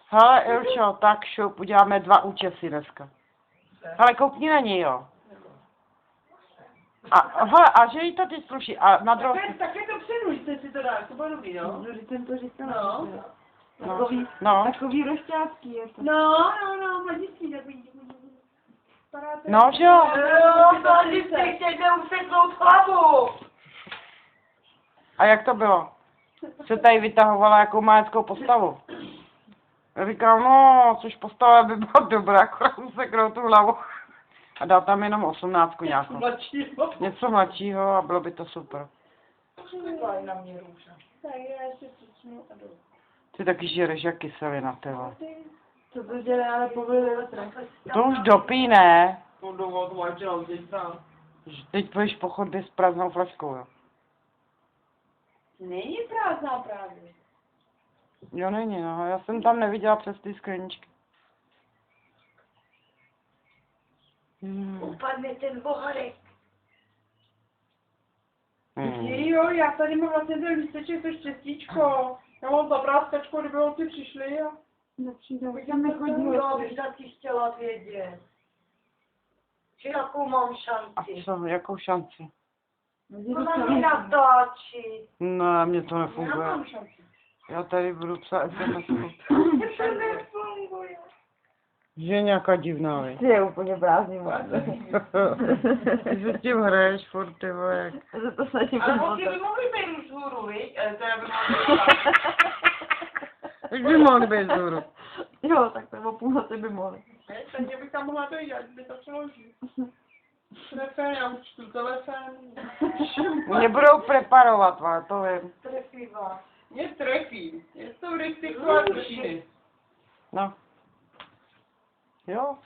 Hele, Ilčo, tak šup, uděláme 2 účesy dneska. Hele, koukni na něj, jo. A hele, a že jí to ty sluší, a na druhou... Tak je to přerušte si to dáš, to bude dobrý, jo? Jsem to říkala. No, no, Takový rošťácký je to. No, mladistý, takový. no, že jo. Jo, to jste chtějte useknout hlavu. A jak to bylo? Se tady vytahovala jako maleckou postavu. Já říkám, no, což postava by byla dobrá, akorát useknout tu hlavu. A dal tam jenom 18 nějakou. Mladšího. Něco mladšího a bylo by to super. Taková na mě růža. Tak já si přičnu a jdu. Ty taky žereš jak kyselina, ty vole. Co to dělá, ale povolili To už dopí, ne? To dovod vačel, teď tam. Teď půjdeš po chodbě s prázdnou flaškou, jo. Není prázdná právě. Jo, není, no. Já jsem tam neviděla přes ty skleničky. Upadne ten boharek. Hmm. Jo, já tady mám vlastně ten lísteček, to štěstíčko. Já mám zabráskačku, kdyby holci přišli a... Nepřijde, Já tam nechodí. bych taky chtěla vědět. Že jakou mám A šanci. co, jakou šanci? Ona mě natáčí. No, mně to Já nefunguje. mám šanci. Já tady budu psát SMS. Mně to nefunguje. Že je nějaká divná, vej. Ty je úplně prázdný. Ty se s tím hraješ furt, ty vole, jak... Já se to snažím Ale holky by pozvat. mohly být vzhůru, viď? Teda by Už by mohli být zhůru. Jo, tak to o půlnoci by mohli. Takže bych tam mohla dojít, ať by to přeložil. Telefon, já už čtu telefon. Mě budou preparovat, vole, to vím. Trefí vás. Mě trefí. Je to riskovat. No. Jo.